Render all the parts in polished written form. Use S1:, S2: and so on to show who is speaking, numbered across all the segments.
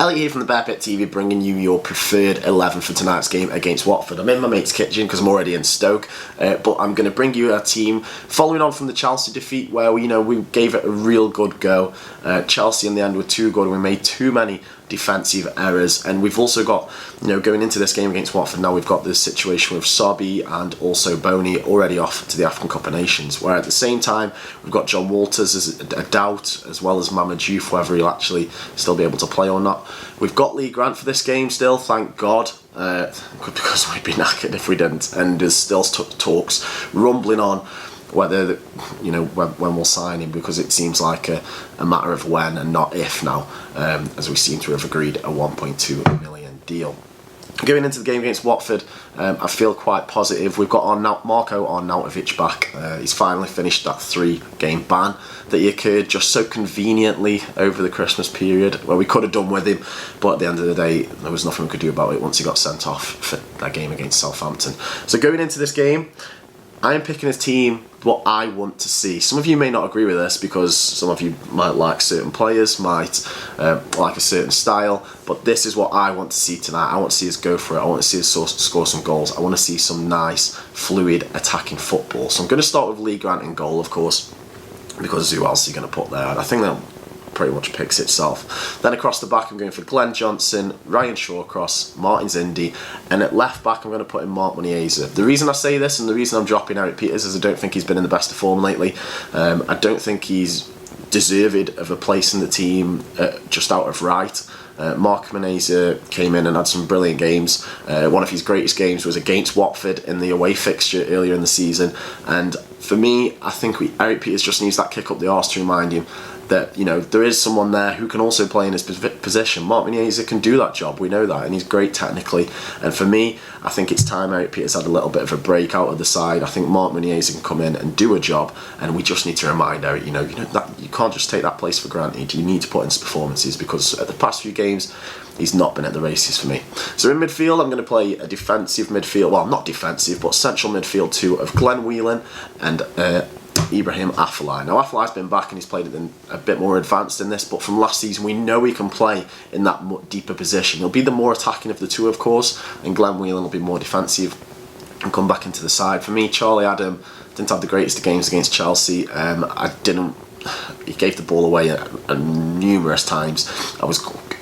S1: Elliot here from the Bear Pit TV, bringing you your preferred 11 for tonight's game against Watford. I'm in my mate's kitchen because I'm already in Stoke, but I'm going to bring you our team following on from the Chelsea defeat, where we gave it a real good go. Chelsea in the end were too good. We made too many defensive errors, and we've also got, going into this game against Watford now, we've got this situation with Sobby and also Boney already off to the African Cup of Nations, where at the same time we've got John Walters as a doubt, as well as Mama Diouf, whether he'll actually still be able to play or not. We've got Lee Grant for this game still, thank God, because we'd be knackered if we didn't, and there's still talks rumbling on whether when we'll sign him, because it seems like a matter of when and not if now, as we seem to have agreed a 1.2 million deal. Going into the game against Watford, I feel quite positive. We've got Marko Arnautovic back. He's finally finished that 3-game ban that he occurred just so conveniently over the Christmas period, where we could have done with him, but at the end of the day there was nothing we could do about it once he got sent off for that game against Southampton. So going into this game, I am picking a team what I want to see. Some of you may not agree with this, because some of you might like certain players, might like a certain style, but this is what I want to see tonight. I want to see us go for it. I want to see us score some goals. I want to see some nice, fluid, attacking football. So I'm going to start with Lee Grant in goal, of course, because who else are you going to put there? And I think that pretty much picks itself. Then across the back I'm going for Glenn Johnson, Ryan Shawcross, Martin Zindi, and at left back I'm going to put in Mark Muniesa. The reason I say this and the reason I'm dropping Eric Peters is I don't think he's been in the best of form lately. I don't think he's deserved of a place in the team just out of right. Mark Muniesa came in and had some brilliant games. One of his greatest games was against Watford in the away fixture earlier in the season, and for me I think Eric Peters just needs that kick up the arse to remind him that there is someone there who can also play in his position. Mark Muniesa can do that job, we know that, and he's great technically. And for me, I think it's time Eric Peters had a little bit of a break out of the side. I think Mark Muniesa can come in and do a job, and we just need to remind Eric, that you can't just take that place for granted. You need to put in his performances, because at the past few games he's not been at the races for me. So in midfield I'm going to play a defensive midfield, well not defensive but central midfield two of Glenn Whelan and Ibrahim Afellay. Now Afellay been back and he's played a bit more advanced in this, but from last season we know he can play in that deeper position. He'll be the more attacking of the two, of course, and Glenn Whelan will be more defensive and come back into the side. For me, Charlie Adam didn't have the greatest of games against Chelsea. He gave the ball away numerous times.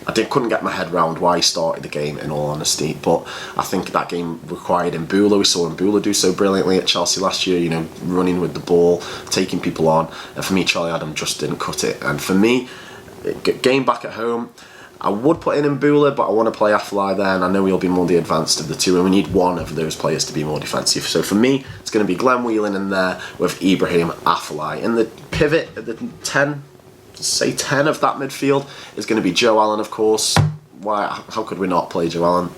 S1: I couldn't get my head around why he started the game, in all honesty, but I think that game required Mbula. We saw Mbula do so brilliantly at Chelsea last year, running with the ball, taking people on, and for me Charlie Adam just didn't cut it. And for me, game back at home, I would put in Mbula, but I want to play Afellay there, and I know he'll be more the advanced of the two, and we need one of those players to be more defensive. So for me, it's going to be Glenn Whelan in there with Ibrahim Afellay. In the pivot at the 10 of that midfield is going to be Joe Allen, of course. How could we not play Joe Allen?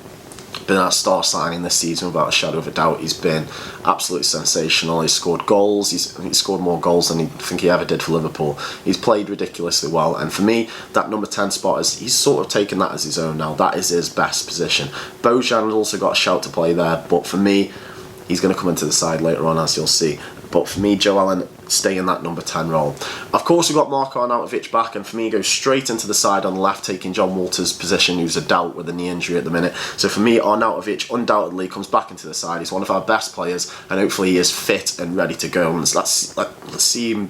S1: Been our star signing this season without a shadow of a doubt. He's been absolutely sensational. He's scored goals. He's scored more goals than I think he ever did for Liverpool. He's played ridiculously well, and for me that number 10 spot he's sort of taken that as his own now. That is his best position. Bojan has also got a shout to play there, but for me he's going to come into the side later on, as you'll see. But for me, Joe Allen stay in that number 10 role. Of course, we've got Marko Arnautovic back, and for me, he goes straight into the side on the left, taking John Walters' position, who's a doubt with a knee injury at the minute. So for me, Arnautovic undoubtedly comes back into the side. He's one of our best players, and hopefully he is fit and ready to go. And let's see him,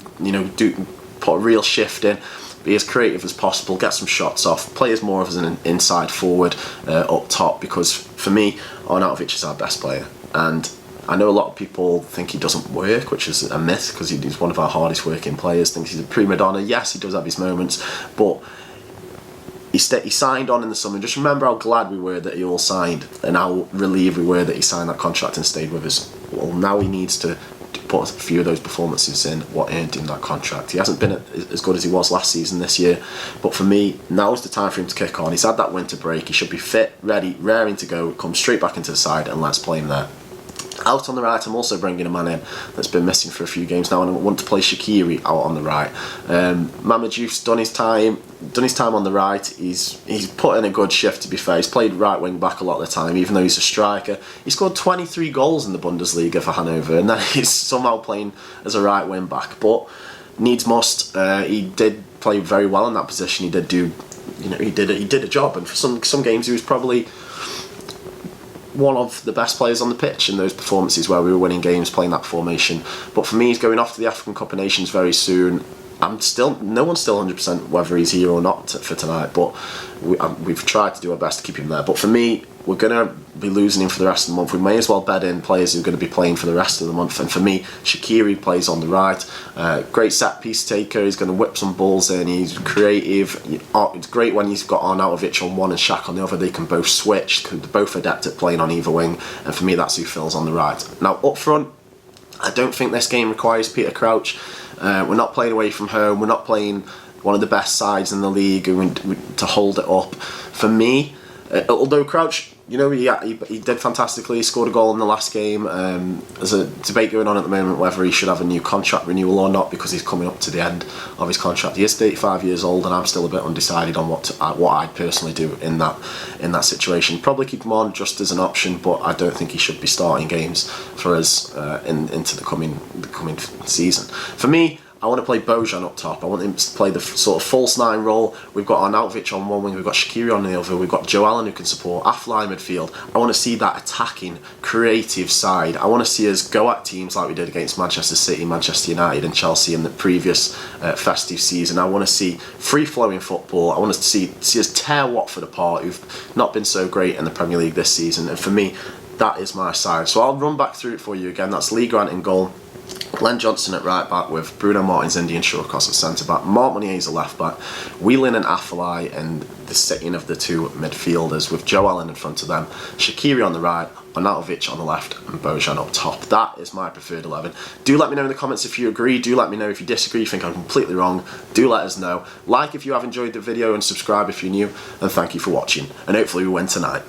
S1: put a real shift in. Be as creative as possible, get some shots off, play as more of as an inside forward up top, because for me, Arnautovic is our best player. And I know a lot of people think he doesn't work, which is a myth, because he's one of our hardest working players. Thinks he's a prima donna. Yes, he does have his moments, but he signed on in the summer. Just remember how glad we were that he all signed, and how relieved we were that he signed that contract and stayed with us. Well, now he needs to put a few of those performances in what earned him that contract. He hasn't been as good as he was last season this year, but for me, now's the time for him to kick on. He's had that winter break. He should be fit, ready, raring to go, come straight back into the side, and let's play him there. Out on the right, I'm also bringing a man in that's been missing for a few games now, and I want to play Shaqiri out on the right. Mama Diouf's done his time on the right. He's put in a good shift, to be fair. He's played right wing back a lot of the time, even though he's a striker. He scored 23 goals in the Bundesliga for Hanover, and then he's somehow playing as a right wing back. But needs must. He did play very well in that position. He did do he did a job, and for some games he was probably one of the best players on the pitch in those performances where we were winning games playing that formation. But for me, he's going off to the African Cup of Nations very soon. No one's still 100% whether he's here or not for tonight, but we've tried to do our best to keep him there. But for me, we're going to be losing him for the rest of the month. We may as well bed in players who are going to be playing for the rest of the month. And for me, Shaqiri plays on the right. Great set piece taker. He's going to whip some balls in. He's creative. It's great when he's got Arnautovic on one and Shaq on the other. They can both switch. They're both adept at playing on either wing. And for me, that's who fills on the right. Now, up front, I don't think this game requires Peter Crouch. We're not playing away from home. We're not playing one of the best sides in the league to hold it up. For me, although Crouch, he did fantastically. He scored a goal in the last game. There's a debate going on at the moment whether he should have a new contract renewal or not, because he's coming up to the end of his contract. He is 35 years old, and I'm still a bit undecided on what I'd personally do in that situation. Probably keep him on just as an option, but I don't think he should be starting games for us into the coming season. For me, I want to play Bojan up top. I want him to play the sort of false nine role. We've got Arnautovic on one wing, we've got Shaqiri on the other, we've got Joe Allen who can support, Afellay midfield. I want to see that attacking, creative side. I want to see us go at teams like we did against Manchester City, Manchester United and Chelsea in the previous festive season. I want to see free-flowing football. I want to see us tear Watford apart, who've not been so great in the Premier League this season. And for me, that is my side. So I'll run back through it for you again. That's Lee Grant in goal. Glenn Johnson at right back with Bruno Martins, Indian Shawcross at centre back, Mark Monier's a left back, Whelan and Afellay and the sitting of the two midfielders with Joe Allen in front of them, Shaqiri on the right, Arnautovic on the left and Bojan up top. That is my preferred 11. Do let me know in the comments if you agree, do let me know if you disagree, you think I'm completely wrong, do let us know. Like if you have enjoyed the video and subscribe if you're new, and thank you for watching, and hopefully we win tonight.